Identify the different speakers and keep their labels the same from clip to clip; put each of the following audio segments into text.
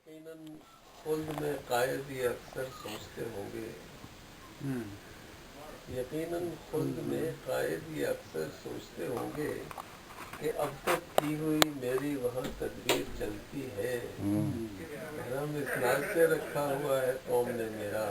Speaker 1: यकीनन खुद में कायद ये अक्सर सोचते होंगे, यकीनन खुद में कायद ये अक्सर सोचते होंगे कि अब तक की हुई मेरी वहाँ तदबीर चलती है। हम इस नाज से रखा हुआ है कौम ने मेरा,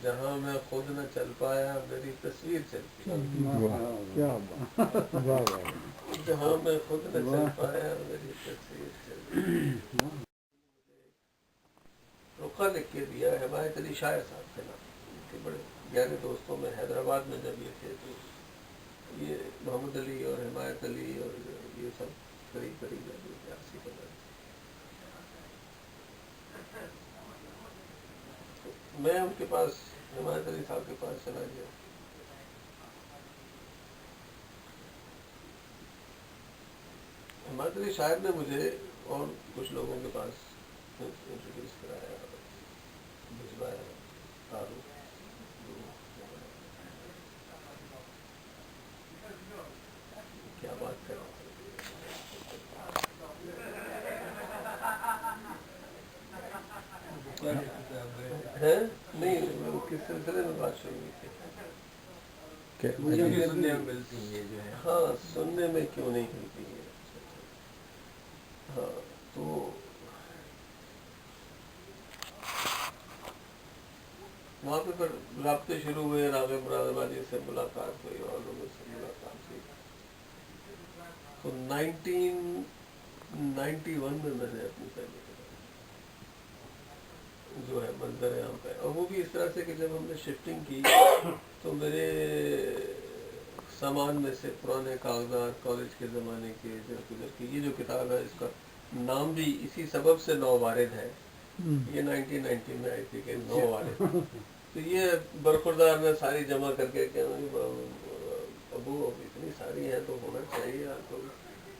Speaker 1: जहाँ मैं खुद न चल पाया मेरी तस्वीर चलती है। जहाँ मैं खुद न चल पाया मेरी तस्वीर चलती है। रुखा लिख के दिया है हिमायत अली शायर साहब के नाम। उनके बड़े गहरे दोस्तों में हैदराबाद में जब ये थे तो ये मोहम्मद अली और हिमायत अली और ये सब करीब करीब आपसी बना। मैं उनके पास हिमायत अली साहब के पास चला गया। हिमायत अली शायर ने मुझे और कुछ लोगों के पास इंट्रोड्यूस कराया, भिजवाया तारुफ। क्या बात कर है? नहीं, किस सिलसिले में बात शुरू हुई थी?
Speaker 2: मुझे सुनने में मिलती है जो है।
Speaker 1: हाँ, सुनने में क्यों नहीं मिलती है। हाँ, तो वहाँ पे फिर राब्ते शुरू हुए, रागे मुरादाबादी से मुलाकात हुई और लोगों से मुलाकात हुई। तो 1991 में मैंने अपनी पहली जो है मंजर आम पे, और वो भी इस तरह से कि जब हमने शिफ्टिंग की तो मेरे सामान में से पुराने कागजात कॉलेज के ज़माने के इधर उधर की, ये जो किताब है इसका नाम भी इसी सबब से नौवारिद है। ये 1990 में आई थी कि नौवारिद। तो ये बरखुरदार ने सारी जमा करके क्या अबू अब इतनी सारी हैं तो होना चाहिए आपको।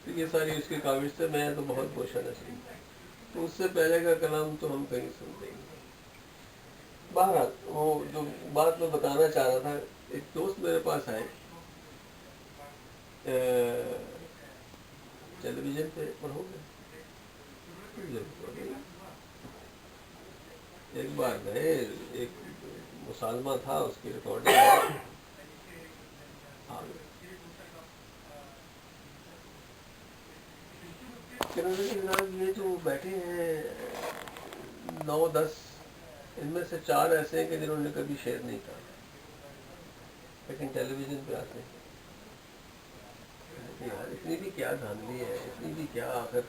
Speaker 1: तो ये सारी उसकी काविश से मैं तो बहुत पोशा नसीब। तो उससे पहले का कलाम तो हम कहीं सुनते ही नहीं। बहरहाल वो जो बात मैं बताना चाह रहा था, एक दोस्त मेरे पास आए टेलीविज़न पे पढ़ोगे, एक बार गए, एक मुसालमा था उसकी रिकॉर्डिंग आ गई। ये जो बैठे हैं 9-10, इनमें से 4 ऐसे हैं कि जिन्होंने कभी शेयर नहीं कहा लेकिन टेलीविज़न पे आते हैं। यार इतनी भी क्या धांधली है, इतनी भी क्या आखिर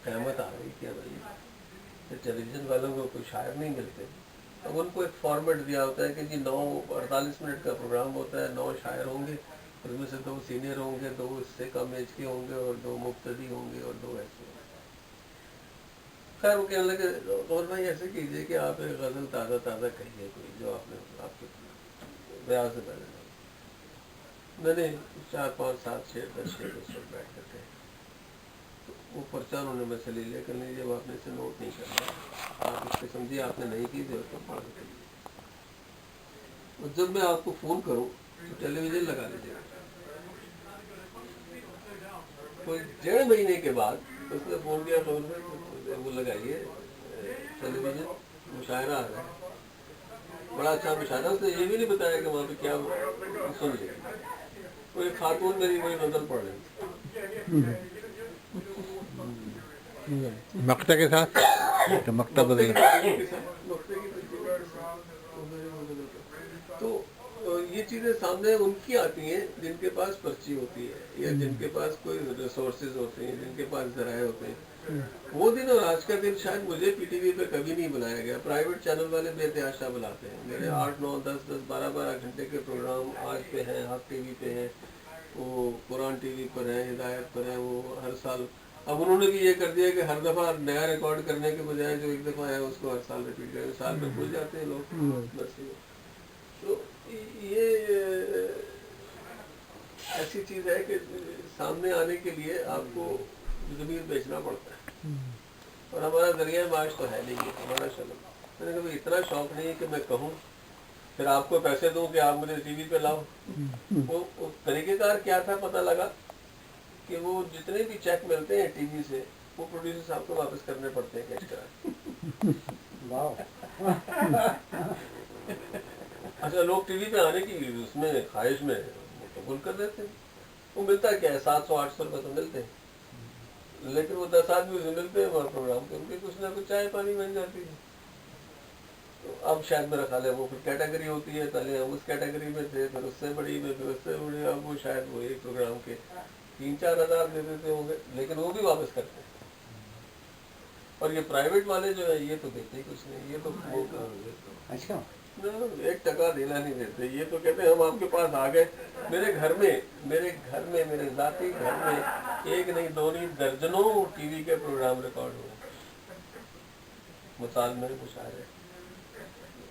Speaker 1: क़यामत आ गई क्या भाई। तो टेलीविज़न वालों को कोई शायर नहीं मिलते। अब उनको एक फॉर्मेट दिया होता है कि जी 9-48 मिनट का प्रोग्राम होता है, 9 शायर होंगे, उसमें से 2 सीनियर होंगे, 2 इससे कम एज के होंगे और 2 मुब्तदी होंगे और 2 ऐसे होंगे। खैर वो कहने लगे और भाई ऐसे कीजिए कि आप एक गज़ल ताज़ा ताज़ा कहिए कोई जो आपने आपके ब्याह से पहले। मैंने 4-5-7 शेर 10 शेर उस वक्त बैठ करके तो वो पर्चा उन्होंने मैं से ले लिया कि नहीं जब आपने इसे नोट नहीं करना, आप इसके समझिए आपने नहीं की तो पढ़ के। और जब मैं आपको फ़ोन करूँ तो टेलीविज़न लगा लीजिएगा। कोई 1.5 महीने के बाद उसने फ़ोन किया तो वो लगाइए टेलीविज़न, मुशायरा आ रहा है, बड़ा अच्छा मुशायरा। उसने ये भी नहीं बताया कि वहाँ पे क्या सुन लिया। वो एक खातून मेरी वही नजर पड़ रही
Speaker 2: मक्ता के साथ तो मक्ता बदल।
Speaker 1: तो ये चीज़ें सामने उनकी आती हैं जिनके पास पर्ची होती है या जिनके पास कोई रिसोर्सेज होते हैं, जिनके पास ज़राए होते हैं। वो दिन और आज का दिन शायद मुझे पीटीवी पे कभी नहीं बुलाया गया। प्राइवेट चैनल वाले बेतहाशा बुलाते हैं। मेरे 8-9-10-10-12 घंटे के प्रोग्राम आज पे हैं, हक टीवी पे हैं, वो कुरान टीवी पर है, हिदायत पर है, वो हर साल। अब उन्होंने भी ये कर दिया कि हर दफ़ा नया रिकॉर्ड करने के बजाय जो एक दफ़ा है उसको हर साल रिपीट करें, साल में भूल जाते हैं लोग बस। तो ये ऐसी चीज़ है कि सामने आने के लिए आपको ज़मीर बेचना पड़ता है और हमारा ज़रिया माश तो है नहीं है हमारा शर्म। मैंने कभी इतना शौक़ नहीं है कि मैं कहूँ फिर आपको पैसे दूं कि आप मुझे टीवी पे लाओ। वो तरीक़ेकार क्या था पता लगा कि वो जितने भी चेक मिलते हैं टीवी से वो प्रोड्यूसर साहब को वापस करने पड़ते हैं एक्स्ट्रा। अच्छा, लोग टीवी पे आने की उसमें ख्वाहिश में वो कबूल कर देते हैं। वो मिलता क्या है, 700-800 रुपये तो मिलते हैं, लेकिन वो 10 आदमी से मिलते हैं वहाँ प्रोग्राम पे, उनकी कुछ ना कुछ चाय पानी बन जाती है। तो अब शायद मेरा ख्याल है वो फिर कैटेगरी होती है, पहले हम उस कैटेगरी में थे, फिर उससे बड़ी में, फिर उससे बड़ी, अब वो शायद वो एक प्रोग्राम के 3-4 हज़ार दे देते होंगे, लेकिन वो भी वापस करते हैं। और ये प्राइवेट वाले जो है ये तो देते ही कुछ नहीं, ये तो वो
Speaker 2: अच्छा,
Speaker 1: 1 टका देना नहीं देते। ये तो कहते हैं हम आपके पास आ गए। मेरे घर में मेरे जाति घर में एक नहीं दो नहीं दर्जनों टीवी के प्रोग्राम रिकॉर्ड हुए, मिसाल में कुछ आ रहे,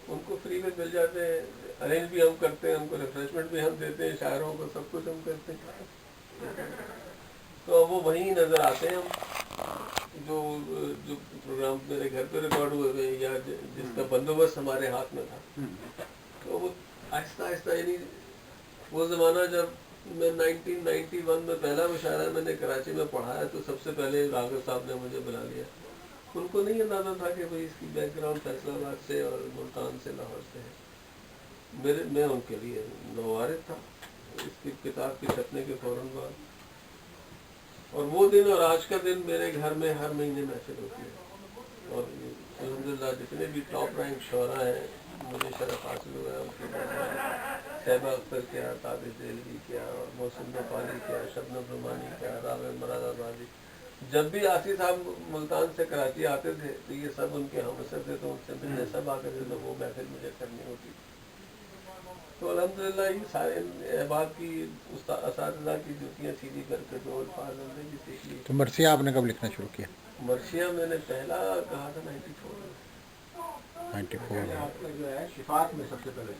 Speaker 1: उनको फ्री में मिल जाते हैं, अरेंज भी हम करते हैं, हमको रिफ्रेशमेंट भी हम देते हैं, शायरों को सब कुछ हम करते हैं। तो वो वहीं नजर आते हैं हम, जो जो प्रोग्राम मेरे घर पे रिकॉर्ड हुए हुए या जिसका बंदोबस्त हमारे हाथ में था। तो वो आहिस्ता आहिस्ता, यानी वो ज़माना जब मैं 1991 में पहला मुशायरा मैंने कराची में पढ़ाया, तो सबसे पहले राघव साहब ने मुझे बुला लिया। उनको नहीं अंदाजा था कि भाई इसकी बैकग्राउंड फैसलाबाद से और मुल्तान से, लाहौर से है। मैं उनके लिए नवारिद था इसकी किताब के छपने के फौरन बाद। और वो दिन और आज का दिन मेरे घर में हर महीने महफिल होती है, और अल्हम्दुलिल्लाह जितने भी टॉप रैंक शोरा हैं मुझे शरफ हासिल हुआ है उनके सहबा अख्तर क्या, ताबिश देलवी क्या, और मोहसिन नेपाली क्या, शबनम रुमानी क्या, रावे मरादाबादी। जब भी आसिफ साहब मुल्तान से कराची आते थे तो ये सब उनके हमसर थे, तो उनसे मिलने सब आते थे, तो वो महफिल मुझे करनी होती थी। तो अल्हम्दुलिल्लाह ये सारे अहबाब की उस्ताद की जुतियाँ सीधी करके दो अल्फाज जिंदगी सीख ली।
Speaker 2: तो मरसिया आपने कब लिखना शुरू किया?
Speaker 1: मर्शिया मैंने पहला कहा था 94 में।
Speaker 2: 94 में।
Speaker 3: आपका जो है शिफात में सबसे पहले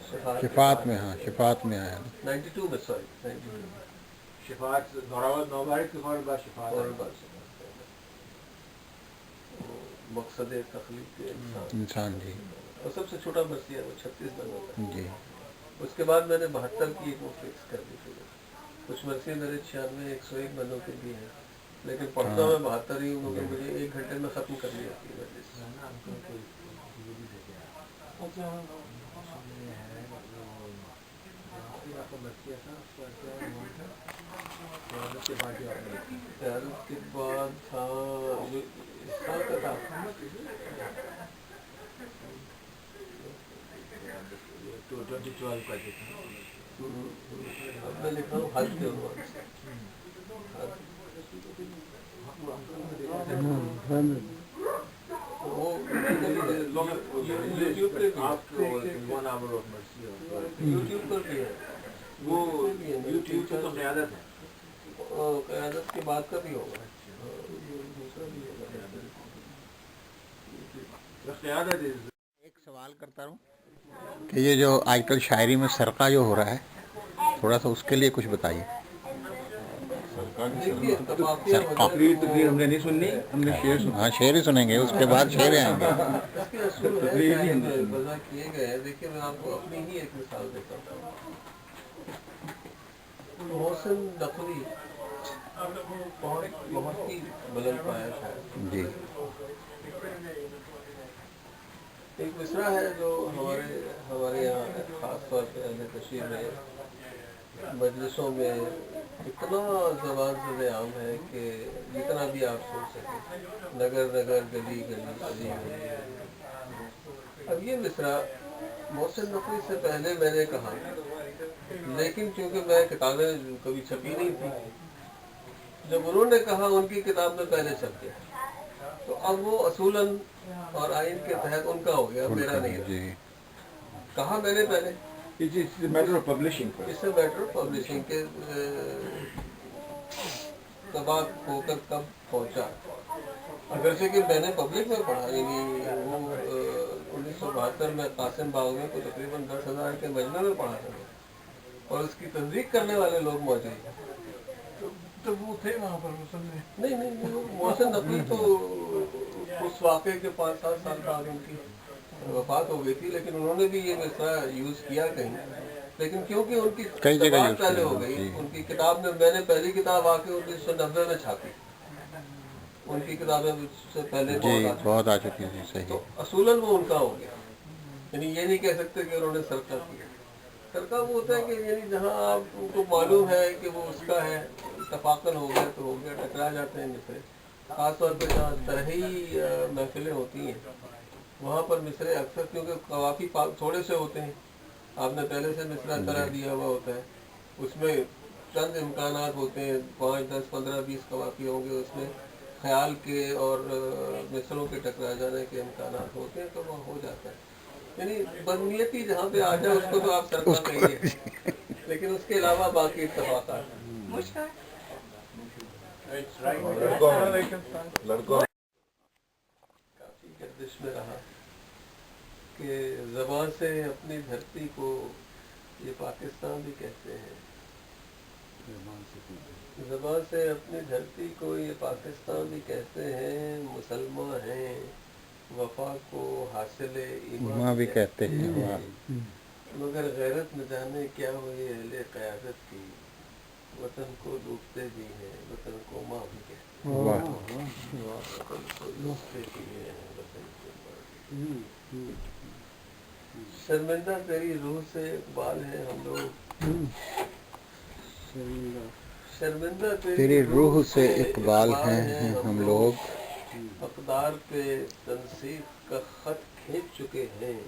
Speaker 2: शिफात में, हाँ शिफात में आया था।
Speaker 1: 92 में, सॉरी 92 में।
Speaker 3: शिफात दौरावत नौबारिक के फौरन बाद शिफात
Speaker 1: फौरन बाद से मकसद तखलीक के
Speaker 2: इंसान जी।
Speaker 1: और सबसे छोटा मर्सिया वो 36 बनों का।
Speaker 2: जी।
Speaker 1: उसके बाद मैंने 72 की एक वो फिक्स कर दी थी। कुछ मर्सिया मेरे 96, 101 बनों के भी हैं, लेकिन पढ़ता मैं 72 ही हूँ, क्योंकि मुझे 1 घंटे में ख़त्म करनी होती है मजलिस। क़यादत के बाद था जो इस साल का था,
Speaker 3: 2012 का जो था।
Speaker 1: अब मैं लिख रहा हूँ हज के उन्वान से। वो यूट्यूब पे भी
Speaker 3: आपको 1 आवर ऑफ मर्सी
Speaker 1: यूट्यूब पर भी है,
Speaker 3: वो यूट्यूब पे तो क़यादत है,
Speaker 1: क़यादत के बाद का भी होगा, दूसरा भी होगा।
Speaker 3: क़यादत
Speaker 2: एक सवाल करता हूँ कि ये जो आजकल शायरी में सरका जो हो रहा है, थोड़ा सा उसके लिए कुछ बताइए।
Speaker 1: देखिए तफाकिया
Speaker 3: तकरीर हमने नहीं सुननी, हमने शेर सुना।
Speaker 2: हाँ शेर ही सुनेंगे, उसके बाद शेर आएंगे।
Speaker 1: इसके असूल है वज़ा किए गए हैं। देखिए मैं आपको अपनी ही एक मिसाल देता हूँ। मोहसिन नकवी बहुत ही बुलंद पाया शायद।
Speaker 2: जी।
Speaker 1: एक मिसरा है जो हमारे यहाँ खास तौर पे अहले तशरीह में मजलिसों में इतना ज़बान से आम है कि जितना भी आप सोच सकें, नगर नगर गली गली गली गली। अब ये मिसरा मोहसिन नकवी से पहले मैंने कहा, लेकिन क्योंकि मैं किताबें कभी छपी नहीं थी, जब उन्होंने कहा उनकी किताब में पहले छप गया, तो अब वो असूलन और आइन के तहत उनका हो गया, मेरा नहीं
Speaker 2: जी।
Speaker 1: कहा मैंने पहले।
Speaker 3: It's matter of publishing.
Speaker 1: It's a matter of publishing के तबाक होकर कब पहुंचा। अगरचे कि मैंने पब्लिक में पढ़ा, यानी वो 1972 में कासिम बाग में तो तकरीबन 10,000 के मजमे में पढ़ा था, और उसकी तहरीक करने वाले लोग मौजूद हैं।
Speaker 3: तो वो थे वहाँ पर मुसलमान?
Speaker 1: नहीं, वो मोहसिन नकवी तो उस वाक़े के 5-7 साल बाद उनकी वफात हो गई थी, लेकिन उन्होंने भी ये मिसरा यूज़ किया कहीं, लेकिन क्योंकि उनकी
Speaker 2: कई जगह यूज़
Speaker 1: पहले
Speaker 2: किया,
Speaker 1: हो गई
Speaker 2: जी।
Speaker 1: उनकी किताब में, मैंने पहली किताब आके 1990 में छापी, ان کی کتابیں مجھ سے پہلے
Speaker 2: جی
Speaker 1: بہت آ
Speaker 2: بہت آ چکی تھی
Speaker 1: چکی،
Speaker 2: صحیح.
Speaker 1: تو اصولاً وہ ان کا ہو گیا. یعنی یہ نہیں کہہ سکتے کہ انہوں نے سرقہ کیا. سرقہ وہ ہوتا ہے کہ یعنی جہاں آپ کو معلوم ہے کہ وہ اس کا ہے، اتفاقاً ہو گیا تو ہو گیا، ٹکرا جاتے ہیں مصرے. خاص طور پہ جہاں طرحی محفلیں ہوتی ہیں وہاں پر مصرے اکثر، کیونکہ قوافی تھوڑے سے ہوتے ہیں، آپ نے پہلے سے مصرع طرح دیا ہوا ہوتا ہے، اس میں چند امکانات ہوتے ہیں، 5 10 15 20 قوافی ہوں گے، اس میں خیال کے اور مصروں کے ٹکرا جانے کے امکانات ہوتے ہیں، تو وہ ہو جاتا ہے. یعنی بدنیتی جہاں پہ آ جائے اس کو تو آپ سرقہ کہیے، لیکن اس کے علاوہ باقی اتفاقات کافی گردش میں رہا کہ زبان سے اپنی دھرتی کو یہ پاکستان بھی کہتے ہیں، زبان سے اپنی دھرتی کو یہ پاکستان بھی کہتے ہیں، مسلمان ہیں وفا کو حاصل ایمان
Speaker 2: ماں بھی کہتے ہیں.
Speaker 1: ہیں،
Speaker 2: واہ
Speaker 1: مگر غیرت نہ جانے کیا ہوئی اہل قیادت کی، وطن کو لوٹتے بھی ہیں وطن کو ماں بھی کہتے ہیں،
Speaker 2: واہ.
Speaker 1: وطن کو لوٹتے بھی ہیں وطن کو ماں بھی کہتے ہیں. شرمندہ تیری روح سے اقبال ہیں ہم لوگ، شرمندہ
Speaker 2: تیری روح سے اقبال ہیں ہم لوگ،
Speaker 1: اقدار پہ تنصیب کا خط کھینچ چکے ہیں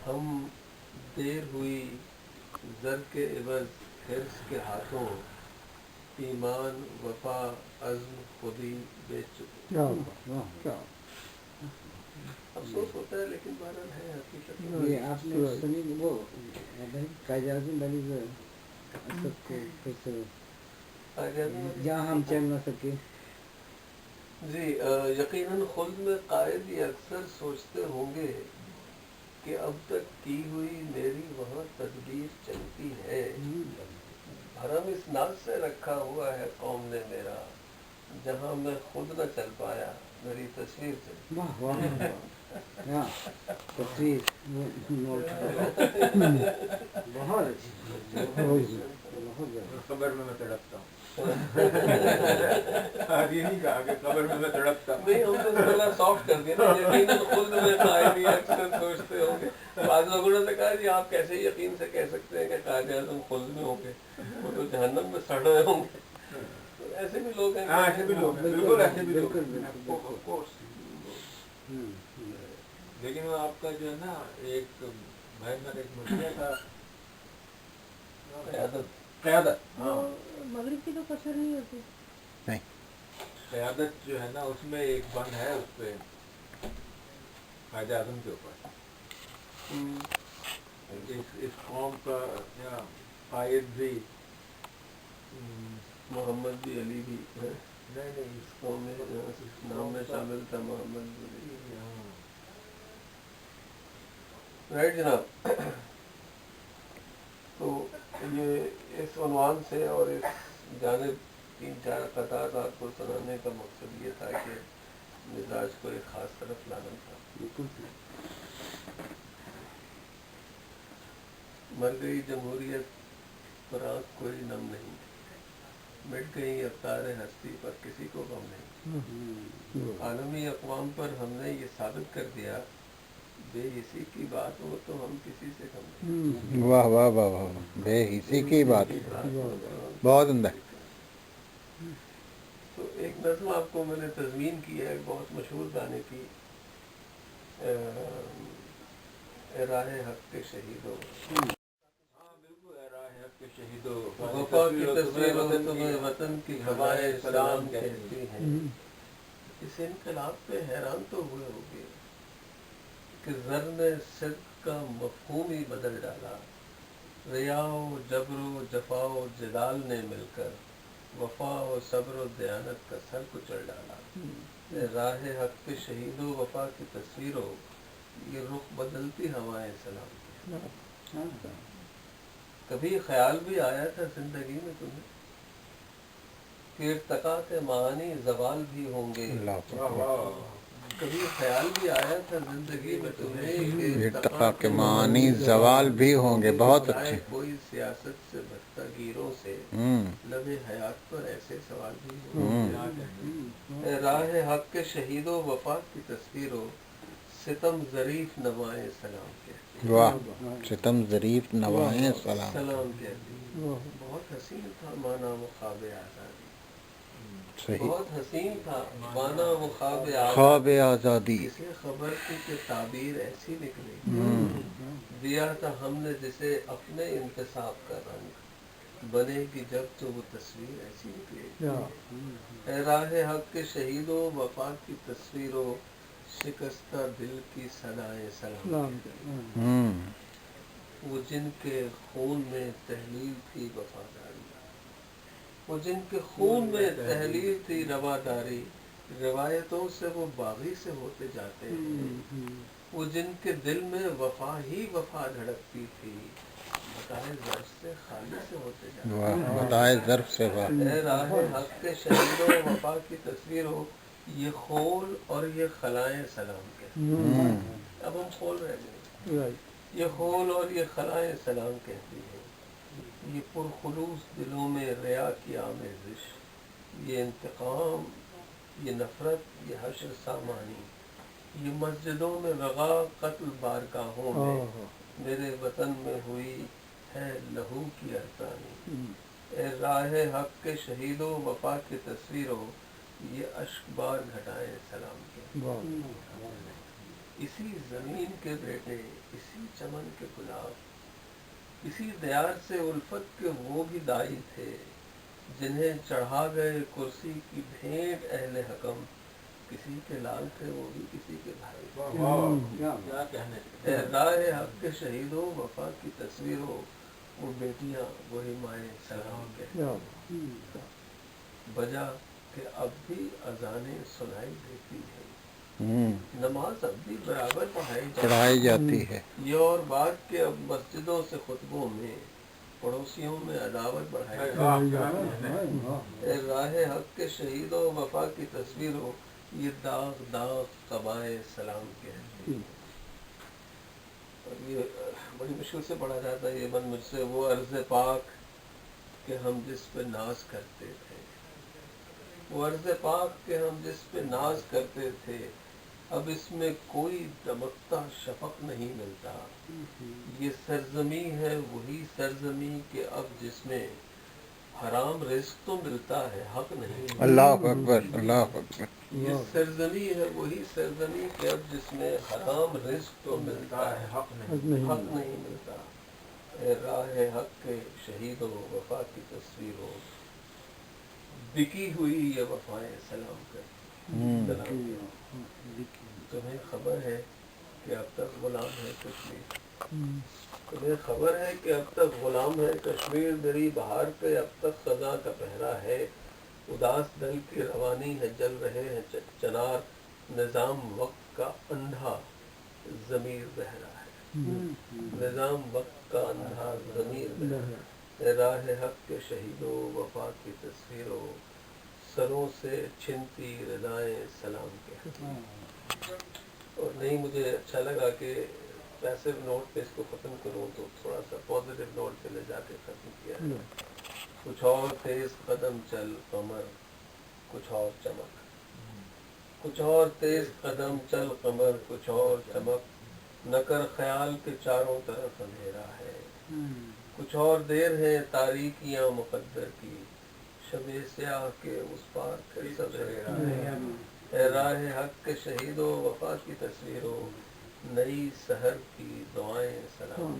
Speaker 1: ہم. دیر ہوئی زر کے عوض حرص کے ہاتھوں، ایمان وفا عزم خودی بیچ چکے ہیں. افسوس ہوتا ہے لیکن بہرحال ہے حقیقت.
Speaker 4: یہ آپ نے سنی وہ قائد اعظم علی اسد کو کیسے جہاں ہم چل نہ سکے.
Speaker 1: جی یقیناً خود میں قائد یہ اکثر سوچتے ہوں گے کہ اب تک کی ہوئی میری وہاں تدبیر چلتی ہے، بھرم اس ناز سے رکھا ہوا ہے قوم نے میرا، جہاں میں خود نہ چل پایا میری تصویر چل.
Speaker 4: واہ واہ ہاں تصویر بہت اچھی بہت زیادہ.
Speaker 3: قبر میں تڑپتا ہوں. آج یہ نہیں کہا کہ قبر میں تڑپتا ہوں.
Speaker 1: نہیں، ہم تو تھوڑا سافٹ کر دیا نا. یقیناً خود میں قائد یہ اکثر سوچتے ہوں گے. بعض لوگوں نے کہا جی آپ کیسے یقین سے کہہ سکتے ہیں کہ قائد اعظم خود میں ہوں گے، وہ تو جہنم میں سڑ رہے ہوں گے. ایسے بھی لوگ ہیں.
Speaker 3: ہاں ایسے بھی لوگ ہیں، بالکل ایسے بھی لوگ ہیں. لیکن وہ آپ کا جو ہے نا ایک بھیانک ایک مسئلہ تھا قیادت. ہاں
Speaker 5: مغرب کی تو قصر نہیں ہوتی.
Speaker 2: نہیں
Speaker 3: قیادت جو ہے نا اس میں ایک بند ہے اس پہ قائد اعظم کے اوپر. اس قوم کا کیا قائد بھی
Speaker 1: محمد بھی علی بھی ہے
Speaker 3: نہیں نہیں
Speaker 1: اس قوم میں نام میں شامل تھا محمد بھی علی. رائٹ جناب. تو یہ اس عنوان سے اور اس جانب 3-4 قطعات آپ کو سنانے کا مقصد یہ تھا کہ مزاج کو ایک خاص طرف لانا تھا. مر گئی جمہوریت پر آنکھ کوئی نم نہیں، مٹ گئی افطار ہستی پر کسی کو غم نہیں. عالمی اقوام پر ہم نے یہ ثابت کر دیا بے حسی کی بات ہو تو ہم کسی سے کم نہیں.
Speaker 2: واہ واہ واہ واہ. بے حسی کی بات بہت عمدہ.
Speaker 1: تو ایک نظم آپ کو میں نے تضمین کی ہے بہت مشہور گانے کی، اے راہ حق کے شہیدوں.
Speaker 3: ہاں بالکل راہ حق کے شہیدوں،
Speaker 1: وفا کی تصویر ہو تمہیں وطن کی ہوائیں سلام کہتی ہیں. اس انقلاب پہ حیران تو ہوئے ہوگے کہ زر نے صدق کا مفہوم ہی بدل ڈالا. ریا و جبر و جفا و جدال نے مل کر وفا و صبر و دیانت کا سر کچل ڈالا. راہ حق کے شہیدوں وفا کی تصویر ہو یہ رخ بدلتی ہوائیں سلام. کبھی خیال بھی آیا تھا زندگی میں تمہیں کہ ارتقا کے معانی زوال بھی ہوں گے،
Speaker 2: اللہ
Speaker 1: کبھی خیال بھی آیا تھا زندگی میں تمہیں کہ
Speaker 2: ارتقا کے معنی زوال بھی ہوں گے. بہت
Speaker 1: برائے
Speaker 2: اچھے.
Speaker 1: کوئی سیاست سے بھٹکا گیروں سے لب حیات پر ایسے سوال بھی ہوں. اے راہ حق کے شہید و وفا کی تصویر ہو ستم ظریف نوائے سلام کہتی ہے.
Speaker 2: واہ. ستم ظریف نوائیں سلام.
Speaker 1: سلام کہتی ہے. بہت حسین تھا مانا وہ خواب آزادی.
Speaker 2: صحیح.
Speaker 1: بہت حسین تھا مانا وہ خواب
Speaker 2: خواب آزادی.
Speaker 1: کسے خبر تھی کہ تعبیر ایسی نکلی. دیا تھا ہم نے جسے اپنے انتصاب کا رنگ بنے گی جب تو وہ تصویر ایسی نکلے. اے راہ حق کے شہید و وفا کی تصویر ہو شکستہ دل کی صدائے سلام. وہ جن کے خون میں تحلیل تھی وفاداری. وہ جن کے خون میں تحلیل تھی رواداری. روایتوں سے وہ باغی سے ہوتے جاتے ہیں. وہ جن کے دل میں وفا ہی وفا دھڑکتی تھی بتائے ظرف سے خالی سے ہوتے جاتے ہیں.
Speaker 2: واہ. بتائے ظرف سے واہ.
Speaker 1: اے راہ حق کے شہید و وفا کی تصویر ہو یہ خول اور یہ خلائیں سلام کہتی ہیں. اب ہم خول رہ گئے. یہ خول اور یہ خلائیں سلام کہتی ہیں. یہ پرخلوص دلوں میں ریا کی آمیزش. یہ انتقام یہ نفرت یہ حشر سامانی. یہ مسجدوں میں وغا قتل بارگاہوں میں میرے وطن میں ہوئی ہے لہو کی ارزانی. اے راہ حق کے شہید و وفا کی تصویر ہو یہ اشک بار گھٹائیں سلام کہتی. اسی زمین کے بیٹے اسی چمن کے گلاب اسی دیار سے الفت کے وہ بھی دائی تھے جنہیں چڑھا گئے کرسی کی بھیٹ اہل حکم. کسی کے لال تھے وہ بھی کسی کے بھائی.
Speaker 3: کیا کہنے.
Speaker 1: اے راہ حق کے شہید و وفا کی تصویر ہو وہ بیٹیاں وہی مائیں سلام کہتی ہیں. بجا کہ اب بھی اذانیں سنائی دیتی ہیں. نماز اب بھی برابر
Speaker 2: پڑھائی جاتی ہے.
Speaker 1: یہ اور بات کہ اب مسجدوں سے خطبوں میں پڑوسیوں میں عداوت بڑھائی جاتی ہے. اے راہ حق کے شہید و وفا کی تصویر ہو یہ داغ داغ قبائے سلام کہتی ہے. اور یہ بڑی مشکل سے پڑھا جاتا ہے یہ بند مجھ سے. وہ عرض پاک کہ ہم جس پہ ناز کرتے تھے. وہ عرض پاک کہ ہم جس پہ ناز کرتے تھے اب اس میں کوئی دمکتا شفق نہیں ملتا. یہ سرزمی ہے وہی سرزمی کہ اب جس میں حرام رزق تو ملتا ہے حق نہیں.
Speaker 2: اللہ اکبر. اللہ اکبر.
Speaker 1: یہ سرزمی ہے وہی سرزمی کہ اب جس میں حرام رزق تو ملتا ہے
Speaker 3: حق نہیں.
Speaker 1: حق نہیں ملتا. اے راہ حق کے شہید و وفا کی تصویر ہو بکی ہوئی یہ وفائیں سلام کرتی. تمہیں خبر ہے کہ اب تک غلام ہے کشمیر. تمہیں خبر ہے کہ اب تک غلام ہے کشمیر. میری بہار پہ اب تک خزاں کا پہرا ہے. اداس دل کی روانی ہے جل رہے ہیں چنار. نظام وقت کا اندھا ضمیر بہہ رہا ہے. نظام وقت کا اندھا ضمیر بہہ رہا ہے. اے راہ حق کے شہیدوں وفا کی تصویر ہو سروں سے چھنتی ردائیں سلام کہتی ہیں. اور نہیں مجھے اچھا لگا کہ پیسو نوٹ پہ اس کو ختم کروں تو تھوڑا سا پازیٹیو نوٹ پہ لے جا کے ختم کیا ہے. کچھ اور تیز قدم چل قمر کچھ اور چمک. کچھ اور تیز قدم چل قمر کچھ اور چمک نہ کر خیال کے چاروں طرف اندھیرا ہے. کچھ اور دیر ہے تاریکیاں مقدر کی شب سیاہ کے اس پار پھر سویرا ہے. اے راہ حق کے شہید و وفا کی تصویر ہو نئی سحر کی دعائیں سلام.